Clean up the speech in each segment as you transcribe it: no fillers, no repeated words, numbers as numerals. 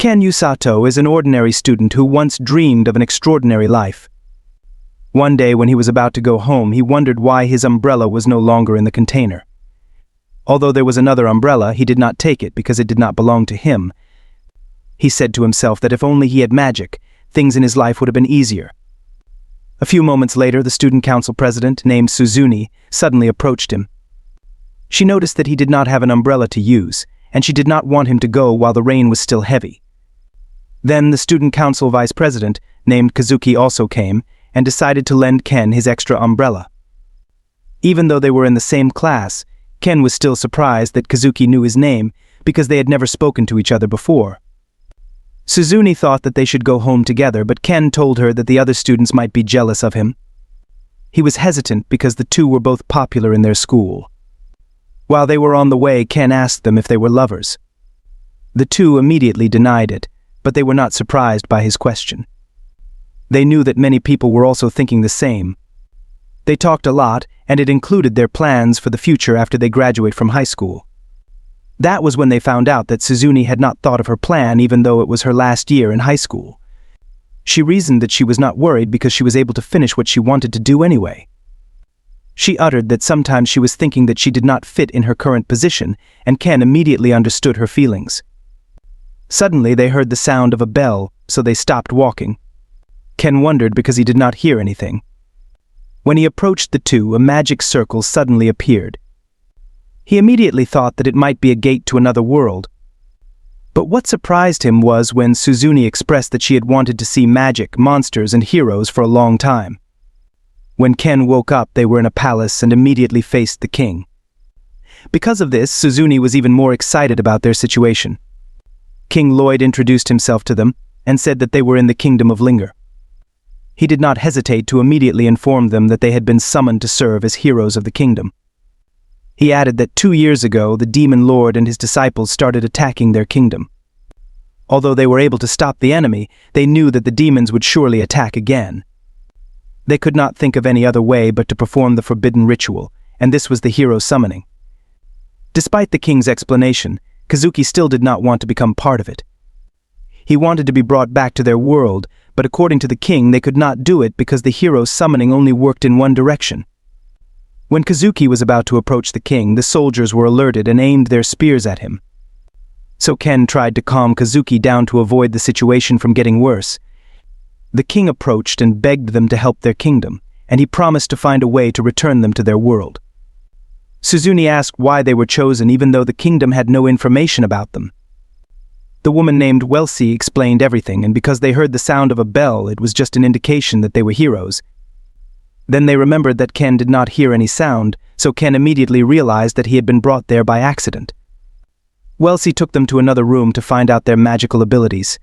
Ken Usato is an ordinary student who once dreamed of an extraordinary life. One day when he was about to go home, he wondered why his umbrella was no longer in the container. Although there was another umbrella, he did not take it because it did not belong to him. He said to himself that if only he had magic, things in his life would have been easier. A few moments later, the student council president, named Suzune, suddenly approached him. She noticed that he did not have an umbrella to use, and she did not want him to go while the rain was still heavy. Then the student council vice president, named Kazuki, also came and decided to lend Ken his extra umbrella. Even though they were in the same class, Ken was still surprised that Kazuki knew his name because they had never spoken to each other before. Suzune thought that they should go home together, but Ken told her that the other students might be jealous of him. He was hesitant because the two were both popular in their school. While they were on the way, Ken asked them if they were lovers. The two immediately denied it, but they were not surprised by his question. They knew that many people were also thinking the same. They talked a lot, and it included their plans for the future after they graduate from high school. That was when they found out that Suzune had not thought of her plan even though it was her last year in high school. She reasoned that she was not worried because she was able to finish what she wanted to do anyway. She uttered that sometimes she was thinking that she did not fit in her current position, and Ken immediately understood her feelings. Suddenly they heard the sound of a bell, so they stopped walking. Ken wondered because he did not hear anything. When he approached the two, a magic circle suddenly appeared. He immediately thought that it might be a gate to another world. But what surprised him was when Suzune expressed that she had wanted to see magic, monsters, and heroes for a long time. When Ken woke up, they were in a palace and immediately faced the king. Because of this, Suzune was even more excited about their situation. King Lloyd introduced himself to them and said that they were in the kingdom of Linger. He did not hesitate to immediately inform them that they had been summoned to serve as heroes of the kingdom. He added that 2 years ago, the demon lord and his disciples started attacking their kingdom. Although they were able to stop the enemy, they knew that the demons would surely attack again. They could not think of any other way but to perform the forbidden ritual, and this was the hero summoning. Despite the king's explanation, Kazuki still did not want to become part of it. He wanted to be brought back to their world, but according to the king, they could not do it because the hero summoning only worked in one direction. When Kazuki was about to approach the king, the soldiers were alerted and aimed their spears at him. So Ken tried to calm Kazuki down to avoid the situation from getting worse. The king approached and begged them to help their kingdom, and he promised to find a way to return them to their world. Suzune asked why they were chosen even though the kingdom had no information about them. The woman named Welsi explained everything, and because they heard the sound of a bell, it was just an indication that they were heroes. Then they remembered that Ken did not hear any sound, so Ken immediately realized that he had been brought there by accident. Welsi took them to another room to find out their magical abilities.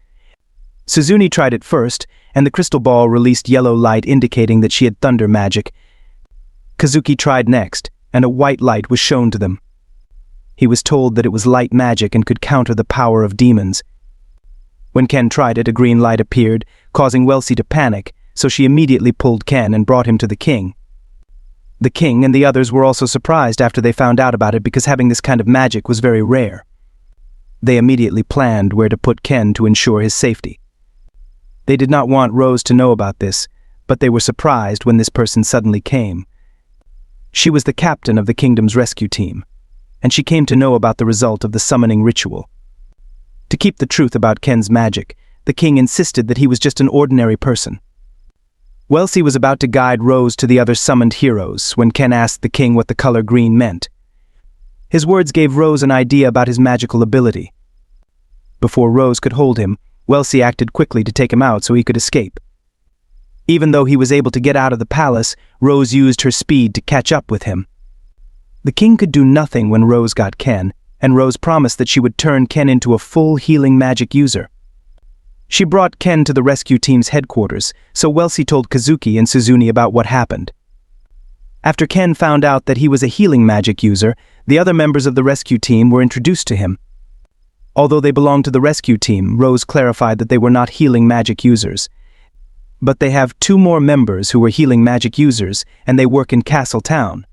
Suzune tried it first, and the crystal ball released yellow light indicating that she had thunder magic. Kazuki tried next, and a white light was shown to them. He was told that it was light magic and could counter the power of demons. When Ken tried it, a green light appeared, causing Welsi to panic, so she immediately pulled Ken and brought him to the king. The king and the others were also surprised after they found out about it because having this kind of magic was very rare. They immediately planned where to put Ken to ensure his safety. They did not want Rose to know about this, but they were surprised when this person suddenly came. She was the captain of the kingdom's rescue team, and she came to know about the result of the summoning ritual. To keep the truth about Ken's magic, the king insisted that he was just an ordinary person. Welsi was about to guide Rose to the other summoned heroes when Ken asked the king what the color green meant. His words gave Rose an idea about his magical ability. Before Rose could hold him, Welsi acted quickly to take him out so he could escape. Even though he was able to get out of the palace, Rose used her speed to catch up with him. The king could do nothing when Rose got Ken, and Rose promised that she would turn Ken into a full healing magic user. She brought Ken to the rescue team's headquarters, so Welsi told Kazuki and Suzune about what happened. After Ken found out that he was a healing magic user, the other members of the rescue team were introduced to him. Although they belonged to the rescue team, Rose clarified that they were not healing magic users. But they have 2 more members who were healing magic users, and they work in Castle Town.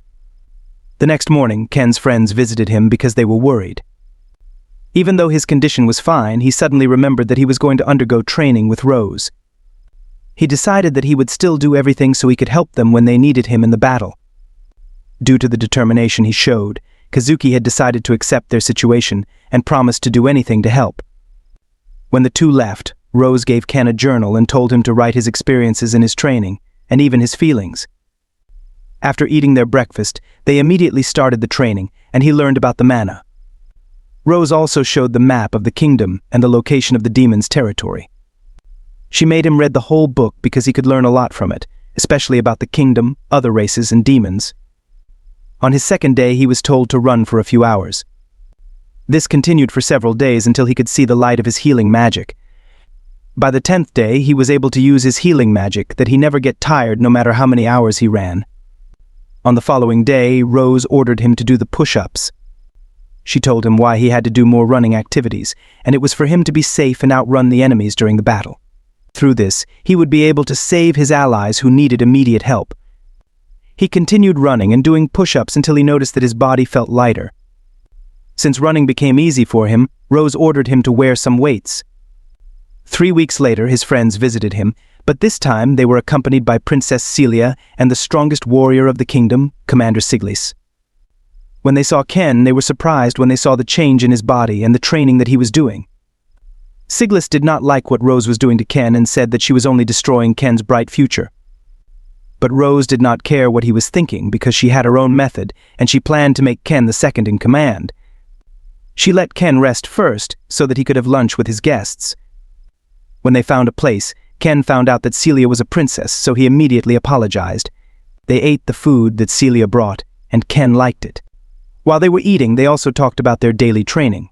The next morning, Ken's friends visited him because they were worried. Even though his condition was fine, he suddenly remembered that he was going to undergo training with Rose. He decided that he would still do everything so he could help them when they needed him in the battle. Due to the determination he showed, Kazuki had decided to accept their situation and promised to do anything to help. When the two left, Rose gave Ken a journal and told him to write his experiences in his training, and even his feelings. After eating their breakfast, they immediately started the training, and he learned about the mana. Rose also showed the map of the kingdom and the location of the demon's territory. She made him read the whole book because he could learn a lot from it, especially about the kingdom, other races, and demons. On his second day, he was told to run for a few hours. This continued for several days until he could see the light of his healing magic. By the 10th day, he was able to use his healing magic that he never get tired no matter how many hours he ran. On the following day, Rose ordered him to do the push-ups. She told him why he had to do more running activities, and it was for him to be safe and outrun the enemies during the battle. Through this, he would be able to save his allies who needed immediate help. He continued running and doing push-ups until he noticed that his body felt lighter. Since running became easy for him, Rose ordered him to wear some weights. 3 weeks later, his friends visited him, but this time they were accompanied by Princess Celia and the strongest warrior of the kingdom, Commander Siglis. When they saw Ken, they were surprised when they saw the change in his body and the training that he was doing. Siglis did not like what Rose was doing to Ken and said that she was only destroying Ken's bright future. But Rose did not care what he was thinking because she had her own method and she planned to make Ken the second in command. She let Ken rest first so that he could have lunch with his guests. When they found a place, Ken found out that Celia was a princess, so he immediately apologized. They ate the food that Celia brought, and Ken liked it. While they were eating, they also talked about their daily training.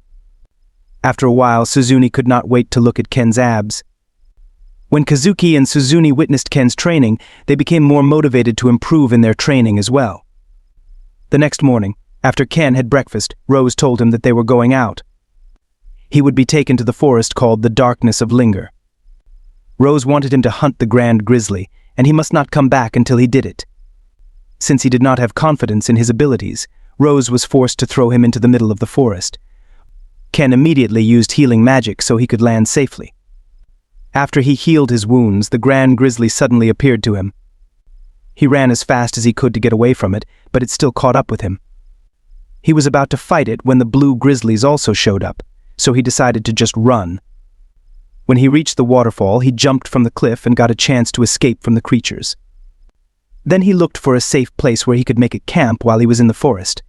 After a while, Suzune could not wait to look at Ken's abs. When Kazuki and Suzune witnessed Ken's training, they became more motivated to improve in their training as well. The next morning, after Ken had breakfast, Rose told him that they were going out. He would be taken to the forest called the Darkness of Linger. Rose wanted him to hunt the Grand Grizzly, and he must not come back until he did it. Since he did not have confidence in his abilities, Rose was forced to throw him into the middle of the forest. Ken immediately used healing magic so he could land safely. After he healed his wounds, the Grand Grizzly suddenly appeared to him. He ran as fast as he could to get away from it, but it still caught up with him. He was about to fight it when the blue grizzlies also showed up, so he decided to just run. When he reached the waterfall, he jumped from the cliff and got a chance to escape from the creatures. Then he looked for a safe place where he could make a camp while he was in the forest.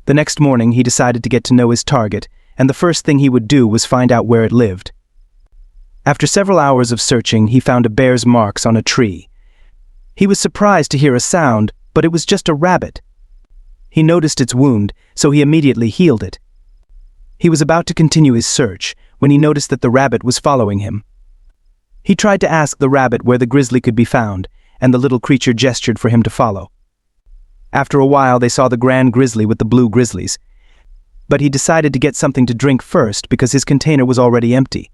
The next morning, he decided to get to know his target, and the first thing he would do was find out where it lived. After several hours of searching, he found a bear's marks on a tree. He was surprised to hear a sound, but it was just a rabbit. He noticed its wound, so he immediately healed it. He was about to continue his search when he noticed that the rabbit was following him. He tried to ask the rabbit where the grizzly could be found, and the little creature gestured for him to follow. After a while, they saw the Grand Grizzly with the blue grizzlies, but he decided to get something to drink first because his container was already empty.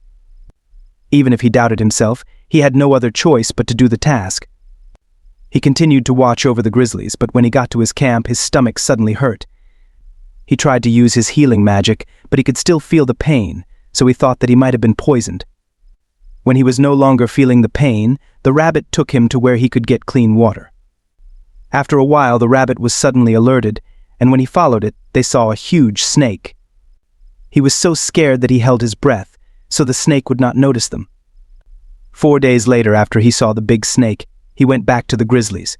Even if he doubted himself, he had no other choice but to do the task. He continued to watch over the grizzlies, but when he got to his camp, his stomach suddenly hurt. He tried to use his healing magic, but he could still feel the pain, so he thought that he might have been poisoned. When he was no longer feeling the pain, the rabbit took him to where he could get clean water. After a while, the rabbit was suddenly alerted, and when he followed it, they saw a huge snake. He was so scared that he held his breath, so the snake would not notice them. 4 days later, after he saw the big snake, he went back to the grizzlies.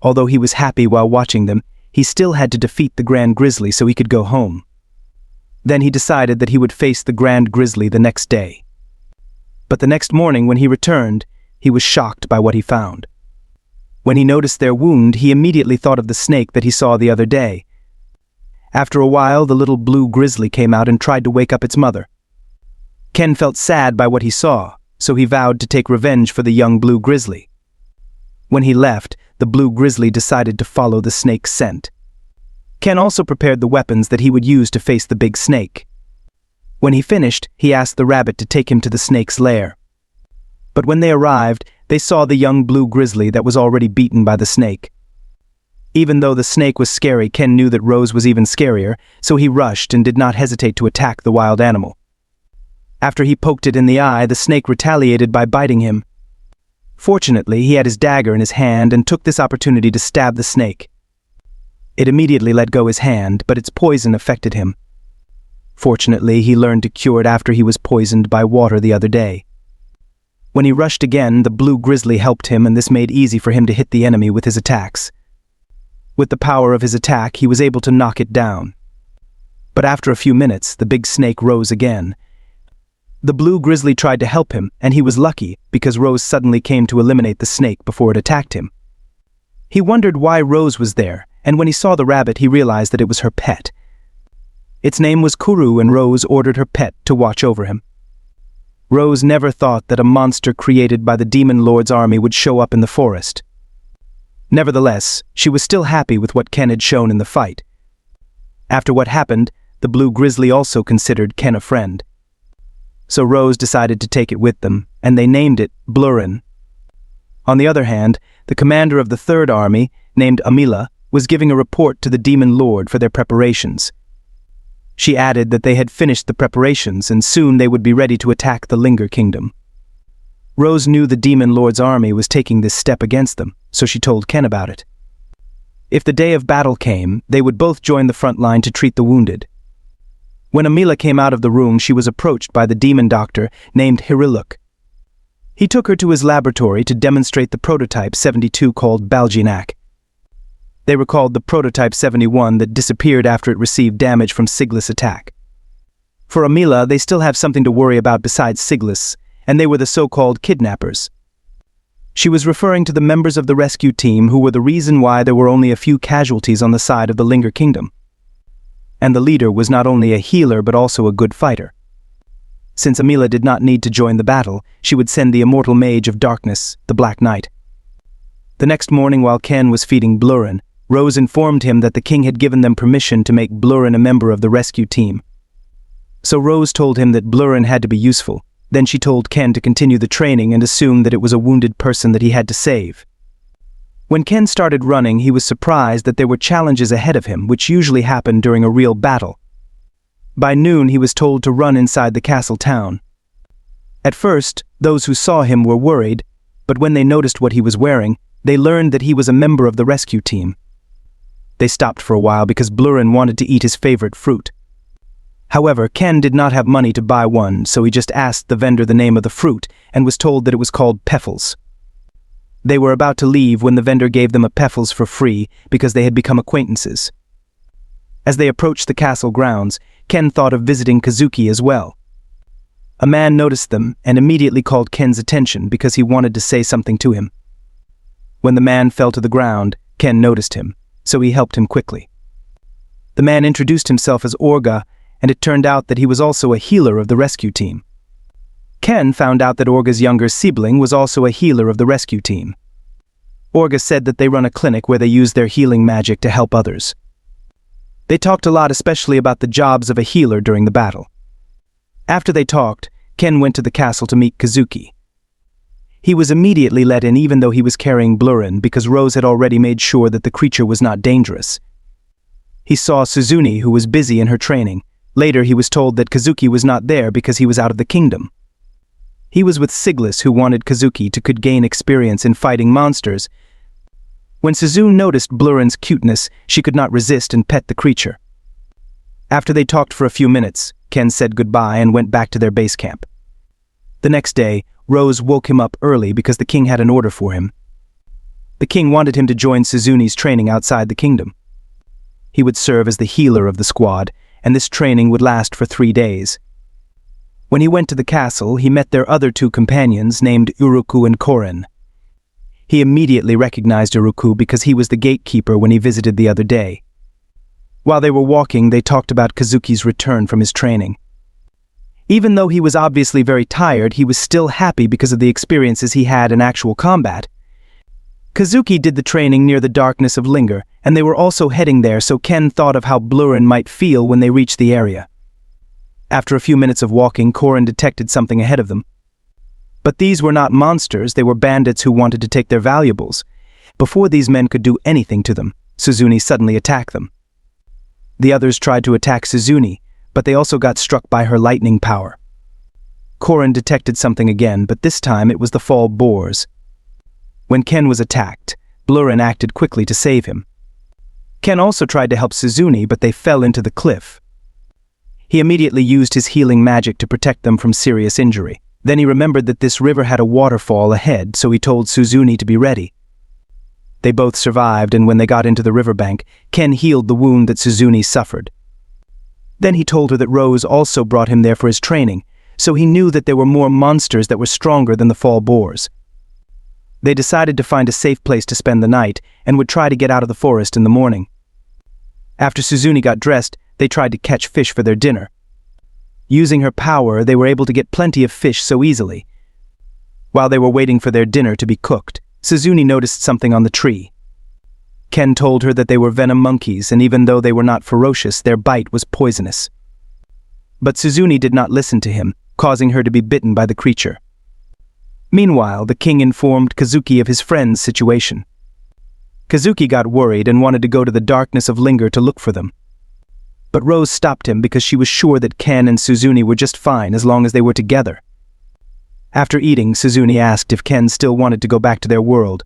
Although he was happy while watching them, he still had to defeat the Grand Grizzly so he could go home. Then he decided that he would face the Grand Grizzly the next day. But the next morning when he returned, he was shocked by what he found. When he noticed their wound, he immediately thought of the snake that he saw the other day. After a while, the little blue grizzly came out and tried to wake up its mother. Ken felt sad by what he saw, so he vowed to take revenge for the young blue grizzly. When he left, the blue grizzly decided to follow the snake's scent. Ken also prepared the weapons that he would use to face the big snake. When he finished, he asked the rabbit to take him to the snake's lair. But when they arrived, they saw the young blue grizzly that was already beaten by the snake. Even though the snake was scary, Ken knew that Rose was even scarier, so he rushed and did not hesitate to attack the wild animal. After he poked it in the eye, the snake retaliated by biting him. Fortunately, he had his dagger in his hand and took this opportunity to stab the snake. It immediately let go his hand, but its poison affected him. Fortunately, he learned to cure it after he was poisoned by water the other day. When he rushed again, the blue grizzly helped him, and this made it easy for him to hit the enemy with his attacks. With the power of his attack, he was able to knock it down. But after a few minutes, the big snake rose again. The blue grizzly tried to help him, and he was lucky because Rose suddenly came to eliminate the snake before it attacked him. He wondered why Rose was there, and when he saw the rabbit, he realized that it was her pet. Its name was Kuru, and Rose ordered her pet to watch over him. Rose never thought that a monster created by the Demon Lord's army would show up in the forest. Nevertheless, she was still happy with what Ken had shown in the fight. After what happened, the blue grizzly also considered Ken a friend. So Rose decided to take it with them, and they named it Blurren. On the other hand, the commander of the Third Army, named Amila, was giving a report to the Demon Lord for their preparations. She added that they had finished the preparations and soon they would be ready to attack the Linger Kingdom. Rose knew the Demon Lord's army was taking this step against them, so she told Ken about it. If the day of battle came, they would both join the front line to treat the wounded. When Amila came out of the room, she was approached by the demon doctor named Hiriluk. He took her to his laboratory to demonstrate the prototype 72 called Baljinak. They recalled the prototype 71 that disappeared after it received damage from Siglis' attack. For Amila, they still have something to worry about besides Siglis, and they were the so-called kidnappers. She was referring to the members of the rescue team who were the reason why there were only a few casualties on the side of the Linger Kingdom. And the leader was not only a healer but also a good fighter. Since Amila did not need to join the battle, she would send the immortal mage of darkness, the Black Knight. The next morning, while Ken was feeding Blurren, Rose informed him that the king had given them permission to make Blurren a member of the rescue team. So Rose told him that Blurren had to be useful. Then she told Ken to continue the training and assumed that it was a wounded person that he had to save. When Ken started running, he was surprised that there were challenges ahead of him, which usually happened during a real battle. By noon, he was told to run inside the castle town. At first, those who saw him were worried, but when they noticed what he was wearing, they learned that he was a member of the rescue team. They stopped for a while because Blurren wanted to eat his favorite fruit. However, Ken did not have money to buy one, so he just asked the vendor the name of the fruit and was told that it was called Peffles. They were about to leave when the vendor gave them a Peffles for free because they had become acquaintances. As they approached the castle grounds, Ken thought of visiting Kazuki as well. A man noticed them and immediately called Ken's attention because he wanted to say something to him. When the man fell to the ground, Ken noticed him, so he helped him quickly. The man introduced himself as Orga, and it turned out that he was also a healer of the rescue team. Ken found out that Orga's younger sibling was also a healer of the rescue team. Orga said that they run a clinic where they use their healing magic to help others. They talked a lot, especially about the jobs of a healer during the battle. After they talked, Ken went to the castle to meet Kazuki. He was immediately let in even though he was carrying Blurren because Rose had already made sure that the creature was not dangerous. He saw Suzune, who was busy in her training. Later he was told that Kazuki was not there because he was out of the kingdom. He was with Siglis, who wanted Kazuki to could gain experience in fighting monsters. When Suzune noticed Blurren's cuteness, she could not resist and pet the creature. After they talked for a few minutes, Ken said goodbye and went back to their base camp. The next day, Rose woke him up early because the king had an order for him. The king wanted him to join Suzune's training outside the kingdom. He would serve as the healer of the squad, and this training would last for 3 days. When he went to the castle, he met their other 2 companions named Uruku and Korin. He immediately recognized Uruku because he was the gatekeeper when he visited the other day. While they were walking, they talked about Kazuki's return from his training. Even though he was obviously very tired, he was still happy because of the experiences he had in actual combat. Kazuki did the training near the darkness of Linger, and they were also heading there, so Ken thought of how Blurren might feel when they reached the area. After a few minutes of walking, Korin detected something ahead of them. But these were not monsters, they were bandits who wanted to take their valuables. Before these men could do anything to them, Suzune suddenly attack them. The others tried to attack Suzune, but they also got struck by her lightning power. Korin detected something again, but this time it was the fall boars. When Ken was attacked, Blurren acted quickly to save him. Ken also tried to help Suzune, but they fell into the cliff. He immediately used his healing magic to protect them from serious injury. Then he remembered that this river had a waterfall ahead, so he told Suzune to be ready. They both survived, and when they got into the riverbank, Ken healed the wound that Suzune suffered. Then he told her that Rose also brought him there for his training, so he knew that there were more monsters that were stronger than the fall boars. They decided to find a safe place to spend the night and would try to get out of the forest in the morning. After Suzune got dressed, they tried to catch fish for their dinner. Using her power, they were able to get plenty of fish so easily. While they were waiting for their dinner to be cooked, Suzune noticed something on the tree. Ken told her that they were venom monkeys, and even though they were not ferocious, their bite was poisonous. But Suzune did not listen to him, causing her to be bitten by the creature. Meanwhile, the king informed Kazuki of his friend's situation. Kazuki got worried and wanted to go to the darkness of Linger to look for them. But Rose stopped him because she was sure that Ken and Suzune were just fine as long as they were together. After eating, Suzune asked if Ken still wanted to go back to their world.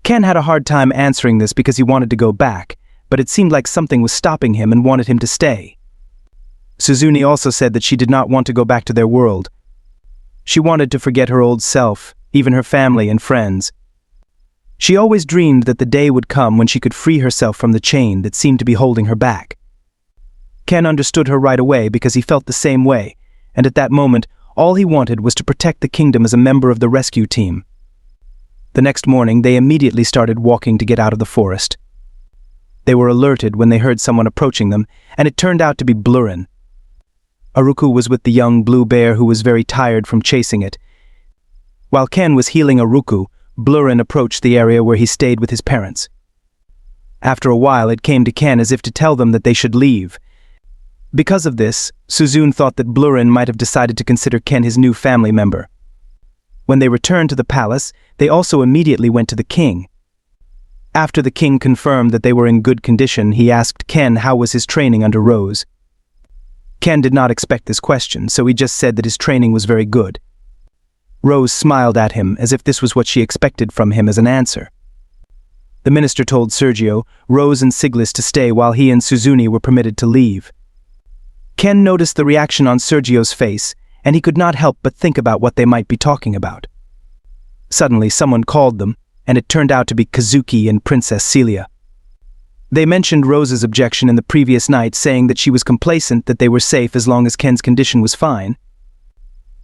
Ken had a hard time answering this because he wanted to go back, but it seemed like something was stopping him and wanted him to stay. Suzune also said that she did not want to go back to their world. She wanted to forget her old self, even her family and friends. She always dreamed that the day would come when she could free herself from the chain that seemed to be holding her back. Ken understood her right away because he felt the same way, and at that moment, all he wanted was to protect the kingdom as a member of the rescue team. The next morning, they immediately started walking to get out of the forest. They were alerted when they heard someone approaching them, and it turned out to be Blurren. Aruku was with the young blue bear who was very tired from chasing it. While Ken was healing Aruku, Blurren approached the area where he stayed with his parents. After a while, it came to Ken as if to tell them that they should leave. Because of this, Suzune thought that Blurren might have decided to consider Ken his new family member. When they returned to the palace, they also immediately went to the king. After the king confirmed that they were in good condition, he asked Ken how was his training under Rose. Ken did not expect this question, so he just said that his training was very good. Rose smiled at him as if this was what she expected from him as an answer. The minister told Sergio, Rose and Siglis to stay while he and Suzune were permitted to leave. Ken noticed the reaction on Sergio's face, and he could not help but think about what they might be talking about. Suddenly, someone called them, and it turned out to be Kazuki and Princess Celia. They mentioned Rose's objection in the previous night, saying that she was complacent that they were safe as long as Ken's condition was fine.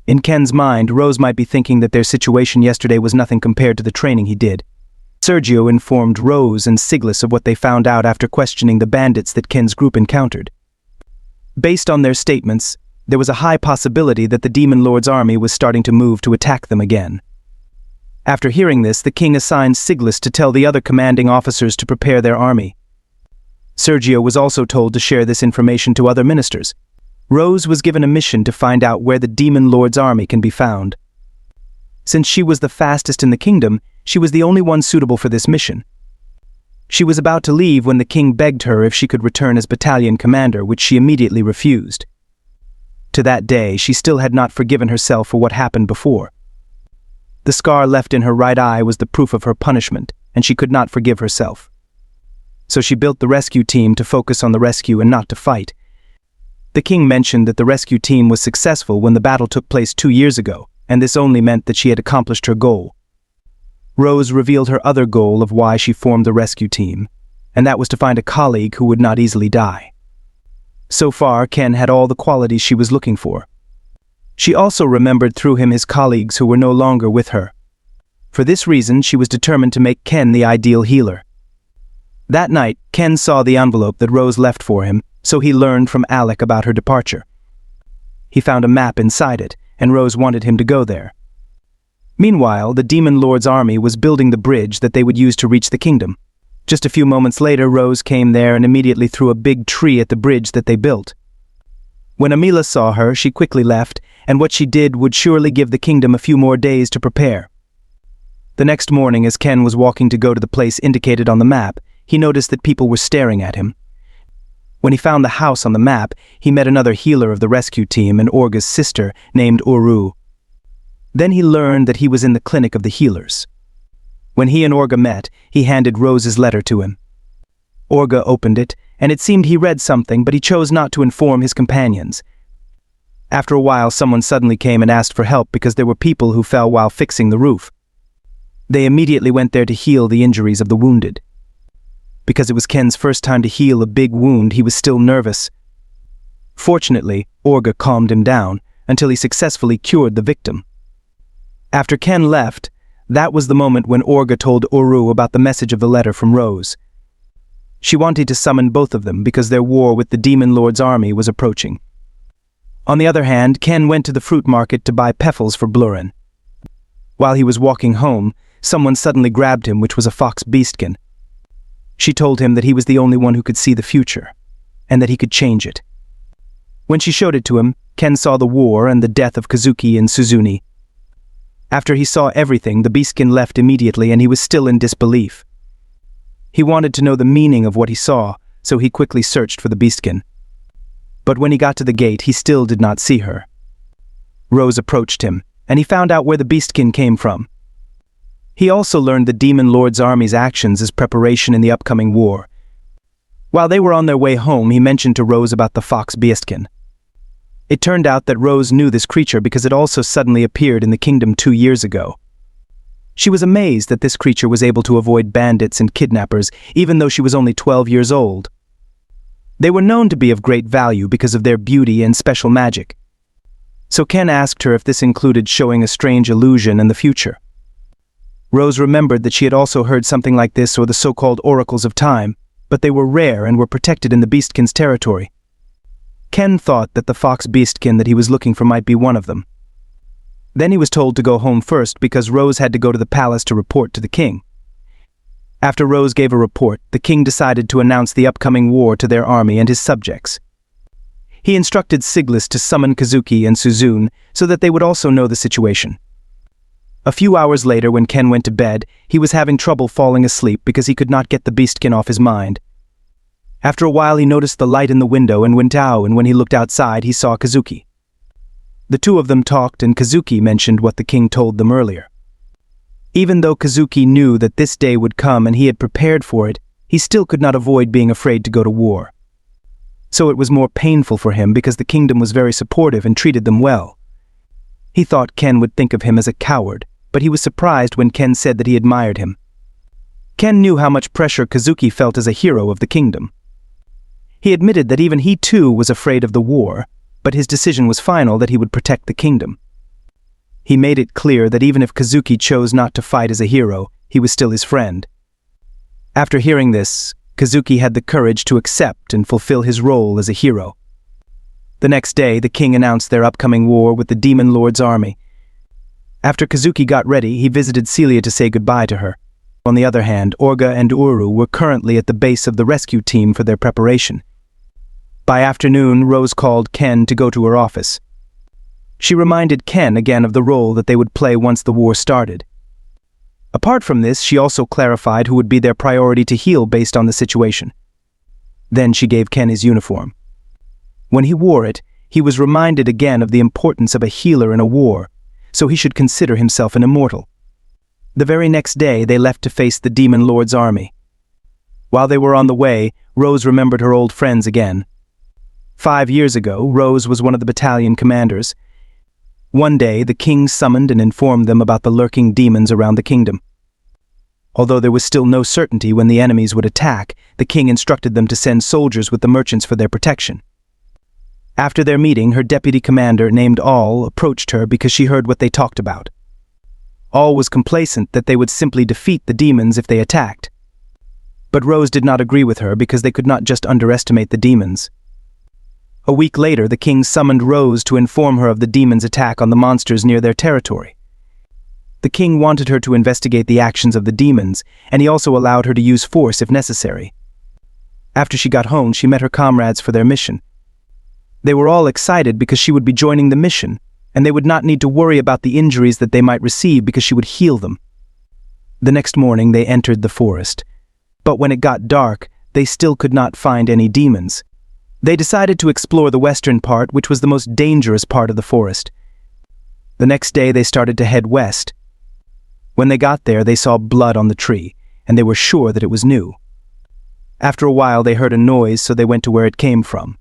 In Ken's mind, Rose might be thinking that their situation yesterday was nothing compared to the training he did. Sergio informed Rose and Siglis of what they found out after questioning the bandits that Ken's group encountered. Based on their statements, there was a high possibility that the Demon Lord's army was starting to move to attack them again. After hearing this, the king assigned Siglis to tell the other commanding officers to prepare their army. Sergio was also told to share this information to other ministers. Rose was given a mission to find out where the Demon Lord's army can be found. Since she was the fastest in the kingdom, she was the only one suitable for this mission. She was about to leave when the king begged her if she could return as battalion commander, which she immediately refused. To that day, she still had not forgiven herself for what happened before. The scar left in her right eye was the proof of her punishment, and she could not forgive herself. So she built the rescue team to focus on the rescue and not to fight. The king mentioned that the rescue team was successful when the battle took place 2 years ago, and this only meant that she had accomplished her goal. Rose revealed her other goal of why she formed the rescue team, and that was to find a colleague who would not easily die. So far, Ken had all the qualities she was looking for. She also remembered through him his colleagues who were no longer with her. For this reason, she was determined to make Ken the ideal healer. That night, Ken saw the envelope that Rose left for him, so he learned from Alec about her departure. He found a map inside it, and Rose wanted him to go there. Meanwhile, the Demon Lord's army was building the bridge that they would use to reach the kingdom. Just a few moments later, Rose came there and immediately threw a big tree at the bridge that they built. When Amila saw her, she quickly left, and what she did would surely give the kingdom a few more days to prepare. The next morning, as Ken was walking to go to the place indicated on the map, he noticed that people were staring at him. When he found the house on the map, he met another healer of the rescue team and Orga's sister named Uru. Then he learned that he was in the clinic of the healers. When he and Orga met, he handed Rose's letter to him. Orga opened it, and it seemed he read something, but he chose not to inform his companions. After a while, someone suddenly came and asked for help because there were people who fell while fixing the roof. They immediately went there to heal the injuries of the wounded. Because it was Ken's first time to heal a big wound, he was still nervous. Fortunately, Orga calmed him down until he successfully cured the victim. After Ken left, that was the moment when Orga told Uru about the message of the letter from Rose. She wanted to summon both of them because their war with the Demon Lord's army was approaching. On the other hand, Ken went to the fruit market to buy peffels for Blurin. While he was walking home, someone suddenly grabbed him, which was a fox beastkin. She told him that he was the only one who could see the future, and that he could change it. When she showed it to him, Ken saw the war and the death of Kazuki and Suzune. After he saw everything, the beastkin left immediately, and he was still in disbelief. He wanted to know the meaning of what he saw, so he quickly searched for the beastkin. But when he got to the gate, he still did not see her. Rose approached him, and he found out where the beastkin came from. He also learned the Demon Lord's army's actions as preparation in the upcoming war. While they were on their way home, he mentioned to Rose about the fox beastkin. It turned out that Rose knew this creature because it also suddenly appeared in the kingdom 2 years ago. She was amazed that this creature was able to avoid bandits and kidnappers, even though she was only 12 years old. They were known to be of great value because of their beauty and special magic. So Ken asked her if this included showing a strange illusion in the future. Rose remembered that she had also heard something like this, or the so-called oracles of time, but they were rare and were protected in the beastkin's territory. Ken thought that the fox beastkin that he was looking for might be one of them. Then he was told to go home first because Rose had to go to the palace to report to the king. After Rose gave a report, the king decided to announce the upcoming war to their army and his subjects. He instructed Siglis to summon Kazuki and Suzune so that they would also know the situation. A few hours later, when Ken went to bed, he was having trouble falling asleep because he could not get the beastkin off his mind. After a while, he noticed the light in the window and went out, and when he looked outside, he saw Kazuki. The two of them talked, and Kazuki mentioned what the king told them earlier. Even though Kazuki knew that this day would come and he had prepared for it, he still could not avoid being afraid to go to war. So it was more painful for him because the kingdom was very supportive and treated them well. He thought Ken would think of him as a coward, but he was surprised when Ken said that he admired him. Ken knew how much pressure Kazuki felt as a hero of the kingdom. He admitted that even he too was afraid of the war, but his decision was final that he would protect the kingdom. He made it clear that even if Kazuki chose not to fight as a hero, he was still his friend. After hearing this, Kazuki had the courage to accept and fulfill his role as a hero. The next day, the king announced their upcoming war with the Demon Lord's army. After Kazuki got ready, he visited Celia to say goodbye to her. On the other hand, Orga and Uru were currently at the base of the rescue team for their preparation. By afternoon, Rose called Ken to go to her office. She reminded Ken again of the role that they would play once the war started. Apart from this, she also clarified who would be their priority to heal based on the situation. Then she gave Ken his uniform. When he wore it, he was reminded again of the importance of a healer in a war, so he should consider himself an immortal. The very next day, they left to face the Demon Lord's army. While they were on the way, Rose remembered her old friends again. 5 years ago, Rose was one of the battalion commanders. One day, the king summoned and informed them about the lurking demons around the kingdom. Although there was still no certainty when the enemies would attack, the king instructed them to send soldiers with the merchants for their protection. After their meeting, her deputy commander, named All, approached her because she heard what they talked about. All was complacent that they would simply defeat the demons if they attacked. But Rose did not agree with her because they could not just underestimate the demons. A week later, the king summoned Rose to inform her of the demons' attack on the monsters near their territory. The king wanted her to investigate the actions of the demons, and he also allowed her to use force if necessary. After she got home, she met her comrades for their mission. They were all excited because she would be joining the mission, and they would not need to worry about the injuries that they might receive because she would heal them. The next morning, they entered the forest. But when it got dark, they still could not find any demons. They decided to explore the western part, which was the most dangerous part of the forest. The next day they started to head west. When they got there, they saw blood on the tree, and they were sure that it was new. After a while they heard a noise, so they went to where it came from.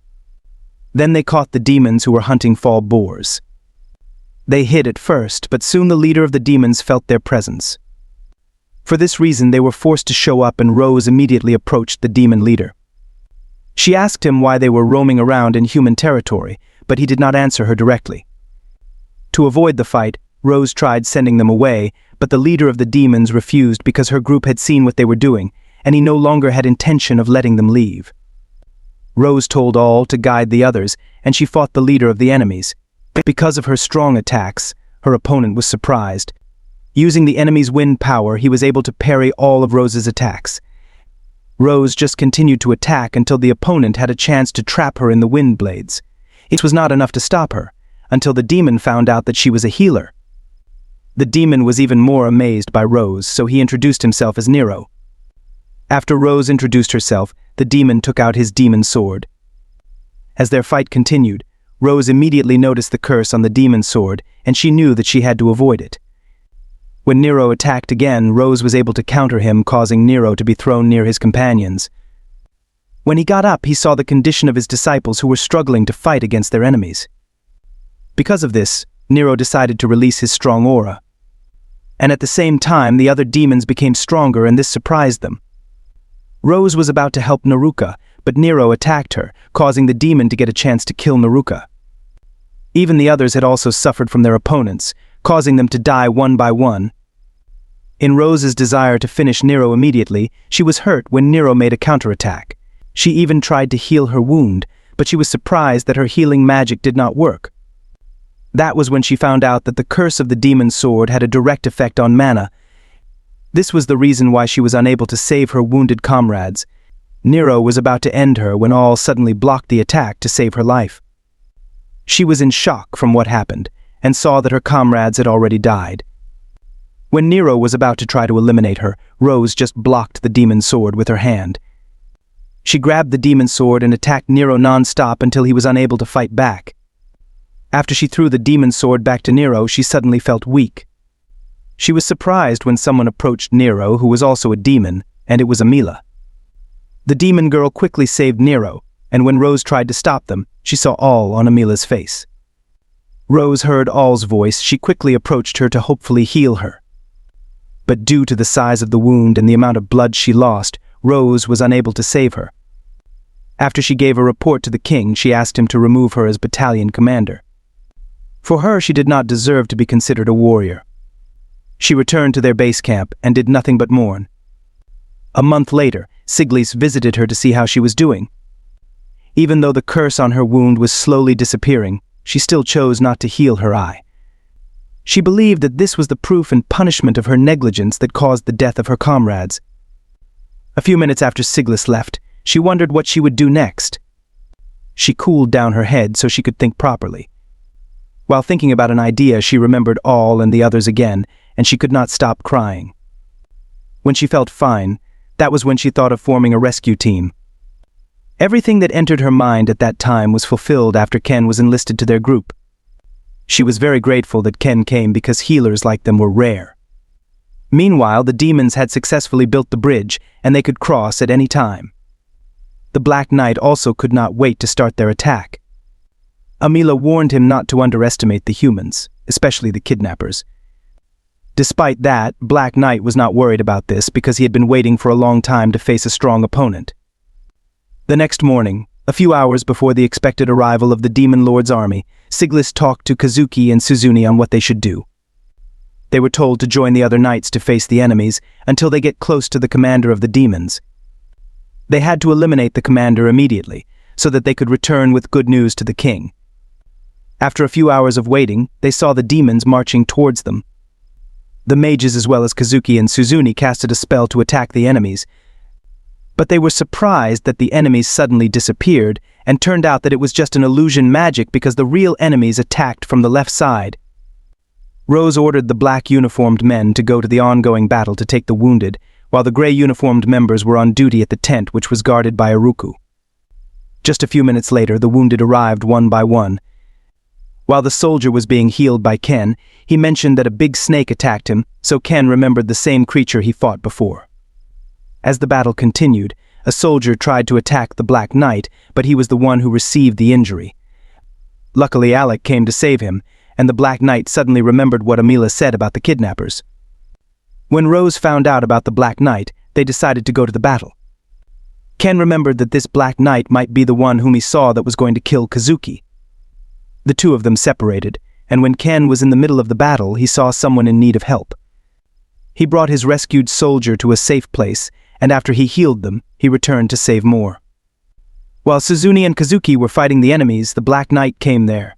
Then they caught the demons who were hunting fall boars. They hid at first, but soon the leader of the demons felt their presence. For this reason they were forced to show up, and Rose immediately approached the demon leader. She asked him why they were roaming around in human territory, but he did not answer her directly. To avoid the fight, Rose tried sending them away, but the leader of the demons refused because her group had seen what they were doing, and he no longer had intention of letting them leave. Rose told all to guide the others, and she fought the leader of the enemies. Because of her strong attacks, her opponent was surprised. Using the enemy's wind power, he was able to parry all of Rose's attacks. Rose just continued to attack until the opponent had a chance to trap her in the wind blades. It was not enough to stop her, until the demon found out that she was a healer. The demon was even more amazed by Rose, so he introduced himself as Nero. After Rose introduced herself, the demon took out his demon sword. As their fight continued, Rose immediately noticed the curse on the demon sword, and she knew that she had to avoid it. When Nero attacked again, Rose was able to counter him, causing Nero to be thrown near his companions. When he got up, he saw the condition of his disciples who were struggling to fight against their enemies. Because of this, Nero decided to release his strong aura. And at the same time, the other demons became stronger, and this surprised them. Rose was about to help Naruka, but Nero attacked her, causing the demon to get a chance to kill Naruka. Even the others had also suffered from their opponents, causing them to die one by one. In Rose's desire to finish Nero immediately, she was hurt when Nero made a counterattack. She even tried to heal her wound, but she was surprised that her healing magic did not work. That was when she found out that the curse of the demon sword had a direct effect on mana. This was the reason why she was unable to save her wounded comrades. Nero was about to end her when all suddenly blocked the attack to save her life. She was in shock from what happened, and saw that her comrades had already died. When Nero was about to try to eliminate her, Rose just blocked the demon sword with her hand. She grabbed the demon sword and attacked Nero non-stop until he was unable to fight back. After she threw the demon sword back to Nero, she suddenly felt weak. She was surprised when someone approached Nero, who was also a demon, and it was Amila. The demon girl quickly saved Nero, and when Rose tried to stop them, she saw all on Amila's face. Rose heard All's voice. She quickly approached her to hopefully heal her. But due to the size of the wound and the amount of blood she lost, Rose was unable to save her. After she gave a report to the king, she asked him to remove her as battalion commander. For her, she did not deserve to be considered a warrior. She returned to their base camp and did nothing but mourn. A month later, Siglis visited her to see how she was doing. Even though the curse on her wound was slowly disappearing, she still chose not to heal her eye. She believed that this was the proof and punishment of her negligence that caused the death of her comrades. A few minutes after Siglis left, she wondered what she would do next. She cooled down her head so she could think properly. While thinking about an idea, she remembered All and the others again, and she could not stop crying. When she felt fine, that was when she thought of forming a rescue team. Everything that entered her mind at that time was fulfilled after Ken was enlisted to their group. She was very grateful that Ken came because healers like them were rare. Meanwhile, the demons had successfully built the bridge, and they could cross at any time. The Black Knight also could not wait to start their attack. Amila warned him not to underestimate the humans, especially the kidnappers. Despite that, Black Knight was not worried about this because he had been waiting for a long time to face a strong opponent. The next morning, a few hours before the expected arrival of the Demon Lord's army, Siglis talked to Kazuki and Suzune on what they should do. They were told to join the other knights to face the enemies until they get close to the commander of the demons. They had to eliminate the commander immediately, so that they could return with good news to the king. After a few hours of waiting, they saw the demons marching towards them. The mages as well as Kazuki and Suzune casted a spell to attack the enemies, but they were surprised that the enemies suddenly disappeared and turned out that it was just an illusion magic because the real enemies attacked from the left side. Rose ordered the black uniformed men to go to the ongoing battle to take the wounded, while the gray-uniformed members were on duty at the tent which was guarded by Iruku. Just a few minutes later, the wounded arrived one by one. While the soldier was being healed by Ken, he mentioned that a big snake attacked him, so Ken remembered the same creature he fought before. As the battle continued, a soldier tried to attack the Black Knight, but he was the one who received the injury. Luckily, Alec came to save him, and the Black Knight suddenly remembered what Amila said about the kidnappers. When Rose found out about the Black Knight, they decided to go to the battle. Ken remembered that this Black Knight might be the one whom he saw that was going to kill Kazuki. The two of them separated, and when Ken was in the middle of the battle, he saw someone in need of help. He brought his rescued soldier to a safe place, and after he healed them, he returned to save more. While Suzune and Kazuki were fighting the enemies, the Black Knight came there.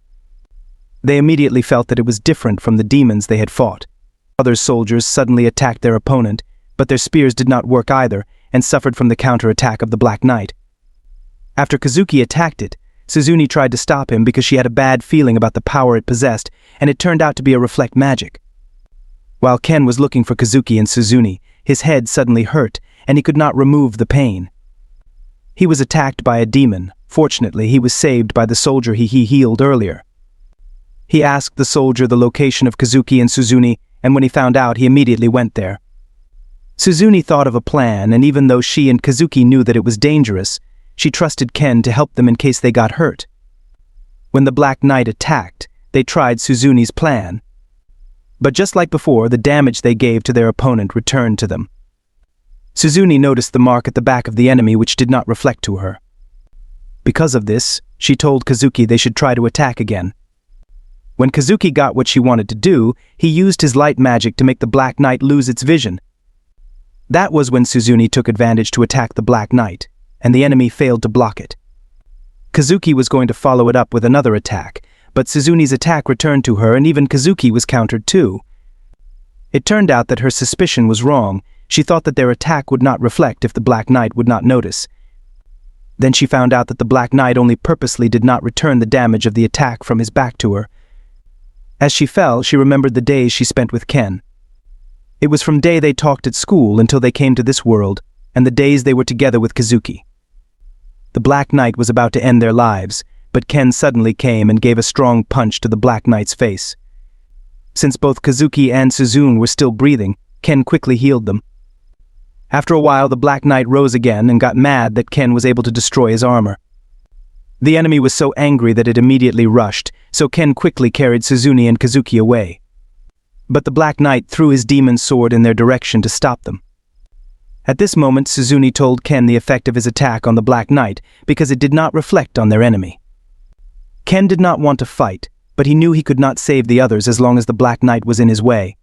They immediately felt that it was different from the demons they had fought. Other soldiers suddenly attacked their opponent, but their spears did not work either, and suffered from the counterattack of the Black Knight. After Kazuki attacked it, Suzune tried to stop him because she had a bad feeling about the power it possessed, and it turned out to be a reflect magic. While Ken was looking for Kazuki and Suzune, his head suddenly hurt, and he could not remove the pain. He was attacked by a demon. Fortunately, he was saved by the soldier he healed earlier. He asked the soldier the location of Kazuki and Suzune, and when he found out, he immediately went there. Suzune thought of a plan, and even though she and Kazuki knew that it was dangerous, she trusted Ken to help them in case they got hurt. When the Black Knight attacked, they tried Suzune's plan. But just like before, the damage they gave to their opponent returned to them. Suzune noticed the mark at the back of the enemy which did not reflect to her. Because of this, she told Kazuki they should try to attack again. When Kazuki got what she wanted to do, he used his light magic to make the Black Knight lose its vision. That was when Suzune took advantage to attack the Black Knight, and the enemy failed to block it. Kazuki was going to follow it up with another attack, but Suzune's attack returned to her, and even Kazuki was countered too. It turned out that her suspicion was wrong. She thought that their attack would not reflect if the Black Knight would not notice. Then she found out that the Black Knight only purposely did not return the damage of the attack from his back to her. As she fell, she remembered the days she spent with Ken. It was from day they talked at school until they came to this world, and the days they were together with Kazuki. The Black Knight was about to end their lives, but Ken suddenly came and gave a strong punch to the Black Knight's face. Since both Kazuki and Suzune were still breathing, Ken quickly healed them. After a while, the Black Knight rose again and got mad that Ken was able to destroy his armor. The enemy was so angry that it immediately rushed, so Ken quickly carried Suzune and Kazuki away. But the Black Knight threw his demon sword in their direction to stop them. At this moment, Suzune told Ken the effect of his attack on the Black Knight because it did not reflect on their enemy. Ken did not want to fight, but he knew he could not save the others as long as the Black Knight was in his way.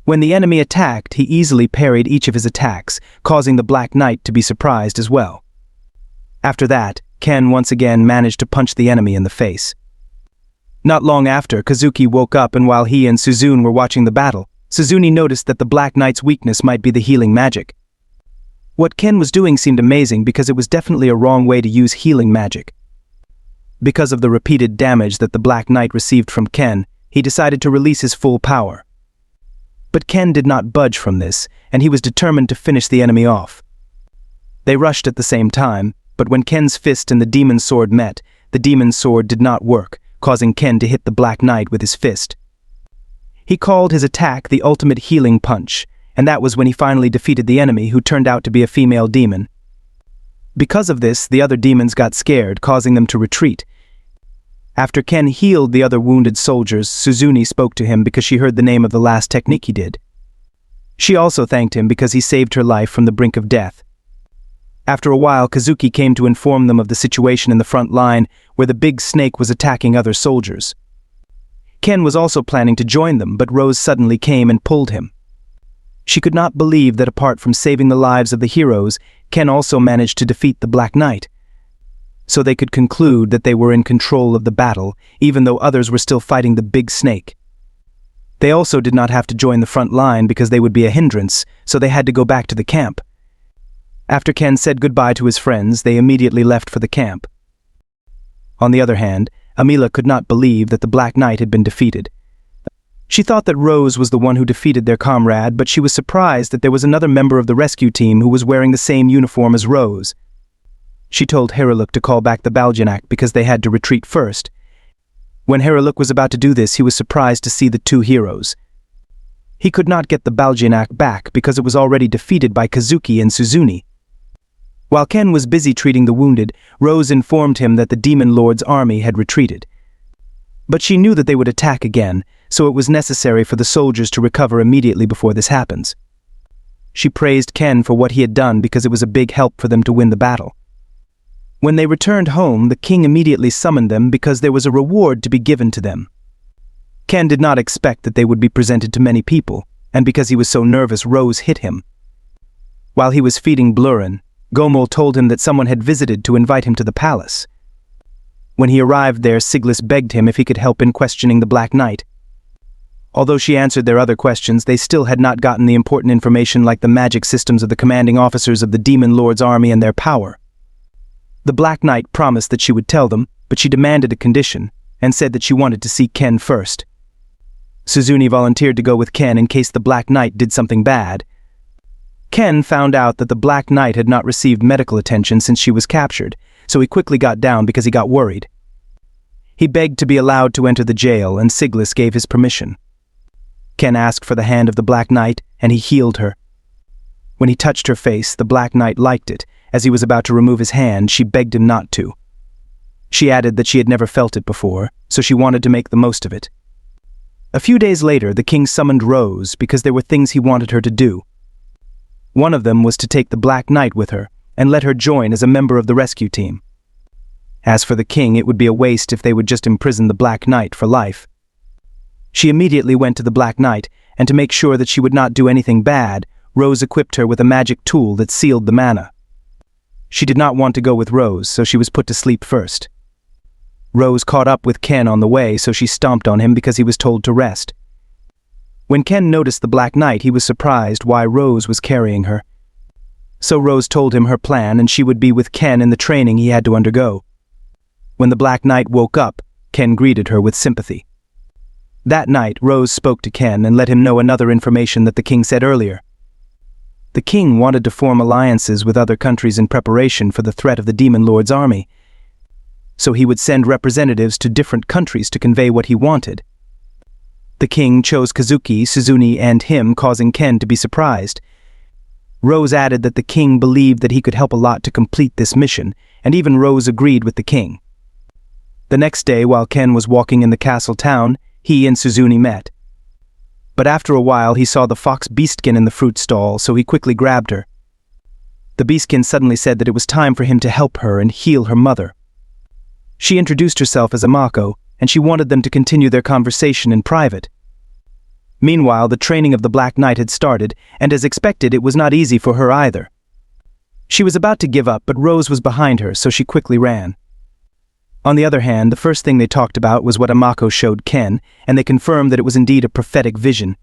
When the enemy attacked, he easily parried each of his attacks, causing the Black Knight to be surprised as well. After that, Ken once again managed to punch the enemy in the face. Not long after, Kazuki woke up, and while he and Suzune were watching the battle, Suzune noticed that the Black Knight's weakness might be the healing magic. What Ken was doing seemed amazing because it was definitely a wrong way to use healing magic. Because of the repeated damage that the Black Knight received from Ken, he decided to release his full power. But Ken did not budge from this, and he was determined to finish the enemy off. They rushed at the same time, but when Ken's fist and the demon sword met, the demon sword did not work, causing Ken to hit the Black Knight with his fist. He called his attack the ultimate healing punch, and that was when he finally defeated the enemy, who turned out to be a female demon. Because of this, the other demons got scared, causing them to retreat. After Ken healed the other wounded soldiers, Suzune spoke to him because she heard the name of the last technique he did. She also thanked him because he saved her life from the brink of death. After a while, Kazuki came to inform them of the situation in the front line, where the big snake was attacking other soldiers. Ken was also planning to join them, but Rose suddenly came and pulled him. She could not believe that apart from saving the lives of the heroes, Ken also managed to defeat the Black Knight. So they could conclude that they were in control of the battle, even though others were still fighting the big snake. They also did not have to join the front line because they would be a hindrance, so they had to go back to the camp. After Ken said goodbye to his friends, they immediately left for the camp. On the other hand, Amila could not believe that the Black Knight had been defeated. She thought that Rose was the one who defeated their comrade, but she was surprised that there was another member of the rescue team who was wearing the same uniform as Rose. She told Hareluk to call back the Baljanak because they had to retreat first. When Hareluk was about to do this, he was surprised to see the two heroes. He could not get the Baljanak back because it was already defeated by Kazuki and Suzune. While Ken was busy treating the wounded, Rose informed him that the Demon Lord's army had retreated. But she knew that they would attack again, so it was necessary for the soldiers to recover immediately before this happens. She praised Ken for what he had done because it was a big help for them to win the battle. When they returned home, the king immediately summoned them because there was a reward to be given to them. Ken did not expect that they would be presented to many people, and because he was so nervous, Rose hit him. While he was feeding Blurin, Gomol told him that someone had visited to invite him to the palace. When he arrived there, Siglis begged him if he could help in questioning the Black Knight. Although she answered their other questions, they still had not gotten the important information like the magic systems of the commanding officers of the Demon Lord's army and their power. The Black Knight promised that she would tell them, but she demanded a condition, and said that she wanted to see Ken first. Suzune volunteered to go with Ken in case the Black Knight did something bad. Ken found out that the Black Knight had not received medical attention since she was captured, so he quickly got down because he got worried. He begged to be allowed to enter the jail, and Siglis gave his permission. Ken asked for the hand of the Black Knight, and he healed her. When he touched her face, the Black Knight liked it. As he was about to remove his hand, she begged him not to. She added that she had never felt it before, so she wanted to make the most of it. A few days later, the king summoned Rose because there were things he wanted her to do. One of them was to take the Black Knight with her and let her join as a member of the rescue team. As for the king, it would be a waste if they would just imprison the Black Knight for life. She immediately went to the Black Knight, and to make sure that she would not do anything bad, Rose equipped her with a magic tool that sealed the mana. She did not want to go with Rose, so she was put to sleep first. Rose caught up with Ken on the way, so she stomped on him because he was told to rest. When Ken noticed the Black Knight, he was surprised why Rose was carrying her. So Rose told him her plan, and she would be with Ken in the training he had to undergo. When the Black Knight woke up, Ken greeted her with sympathy. That night, Rose spoke to Ken and let him know another information that the king said earlier. The king wanted to form alliances with other countries in preparation for the threat of the Demon Lord's army, so he would send representatives to different countries to convey what he wanted. The king chose Kazuki, Suzune, and him, causing Ken to be surprised. Rose added that the king believed that he could help a lot to complete this mission, and even Rose agreed with the king. The next day, while Ken was walking in the castle town, he and Suzune met. But after a while, he saw the fox Beastkin in the fruit stall, so he quickly grabbed her. The Beastkin suddenly said that it was time for him to help her and heal her mother. She introduced herself as Amako, and she wanted them to continue their conversation in private. Meanwhile, the training of the Black Knight had started, and as expected, it was not easy for her either. She was about to give up, but Rose was behind her, so she quickly ran. On the other hand, the first thing they talked about was what Amako showed Ken, and they confirmed that it was indeed a prophetic vision.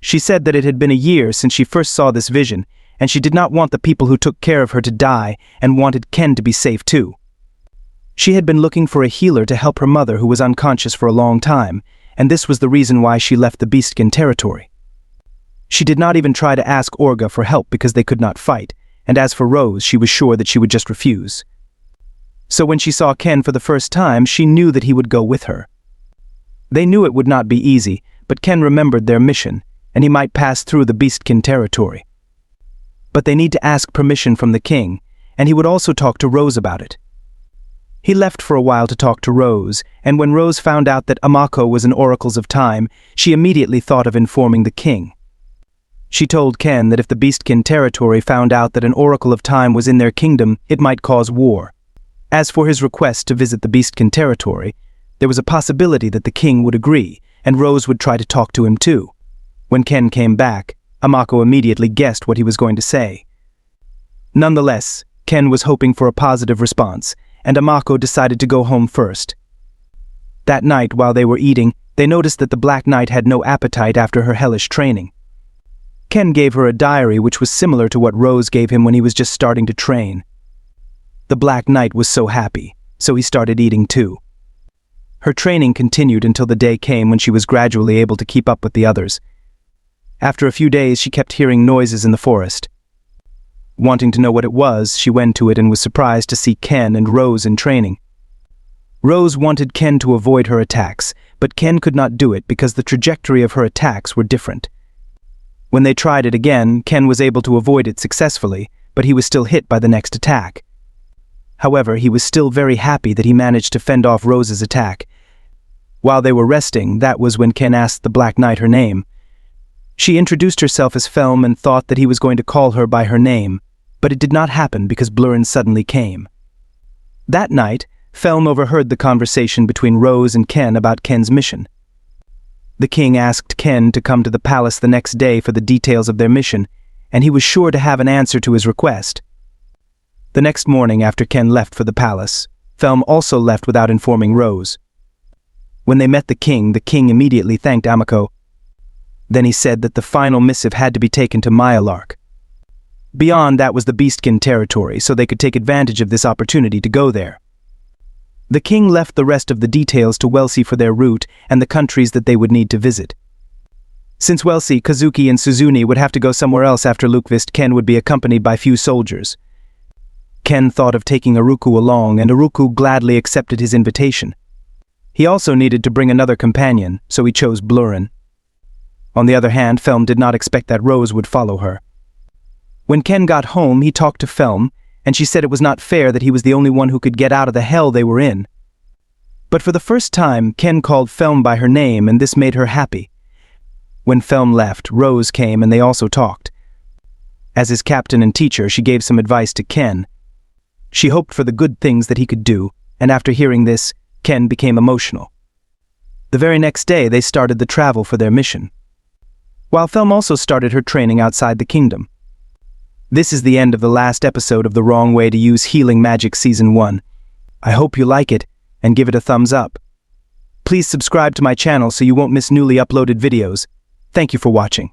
She said that it had been a year since she first saw this vision, and she did not want the people who took care of her to die, and wanted Ken to be safe too. She had been looking for a healer to help her mother who was unconscious for a long time, and this was the reason why she left the Beastkin territory. She did not even try to ask Orga for help because they could not fight, and as for Rose, she was sure that she would just refuse. So when she saw Ken for the first time, she knew that he would go with her. They knew it would not be easy, but Ken remembered their mission, and he might pass through the Beastkin territory. But they need to ask permission from the king, and he would also talk to Rose about it. He left for a while to talk to Rose, and when Rose found out that Amako was an Oracles of Time, she immediately thought of informing the king. She told Ken that if the Beastkin territory found out that an Oracle of Time was in their kingdom, it might cause war. As for his request to visit the Beastkin territory, there was a possibility that the king would agree, and Rose would try to talk to him too. When Ken came back, Amako immediately guessed what he was going to say. Nonetheless, Ken was hoping for a positive response, and Amako decided to go home first. That night, while they were eating, they noticed that the Black Knight had no appetite after her hellish training. Ken gave her a diary which was similar to what Rose gave him when he was just starting to train. The Black Knight was so happy, so he started eating too. Her training continued until the day came when she was gradually able to keep up with the others. After a few days, she kept hearing noises in the forest. Wanting to know what it was, she went to it and was surprised to see Ken and Rose in training. Rose wanted Ken to avoid her attacks, but Ken could not do it because the trajectory of her attacks were different. When they tried it again, Ken was able to avoid it successfully, but he was still hit by the next attack. However, he was still very happy that he managed to fend off Rose's attack. While they were resting, that was when Ken asked the Black Knight her name. She introduced herself as Felm and thought that he was going to call her by her name, but it did not happen because Blurren suddenly came. That night, Felm overheard the conversation between Rose and Ken about Ken's mission. The king asked Ken to come to the palace the next day for the details of their mission, and he was sure to have an answer to his request. The next morning after Ken left for the palace, Felm also left without informing Rose. When they met the king immediately thanked Amiko. Then he said that the final missive had to be taken to Myalark. Beyond that was the Beastkin territory, so they could take advantage of this opportunity to go there. The king left the rest of the details to Welsi for their route and the countries that they would need to visit. Since Welsi, Kazuki, and Suzune would have to go somewhere else after Lukvist, Ken would be accompanied by few soldiers. Ken thought of taking Aruku along, and Aruku gladly accepted his invitation. He also needed to bring another companion, so he chose Blurren. On the other hand, Felm did not expect that Rose would follow her. When Ken got home, he talked to Felm, and she said it was not fair that he was the only one who could get out of the hell they were in. But for the first time, Ken called Felm by her name, and this made her happy. When Felm left, Rose came and they also talked. As his captain and teacher, she gave some advice to Ken. She hoped for the good things that he could do, and after hearing this, Ken became emotional. The very next day, they started the travel for their mission, while Felm also started her training outside the kingdom. This is the end of the last episode of The Wrong Way to Use Healing Magic Season 1. I hope you like it, and give it a thumbs up. Please subscribe to my channel so you won't miss newly uploaded videos. Thank you for watching.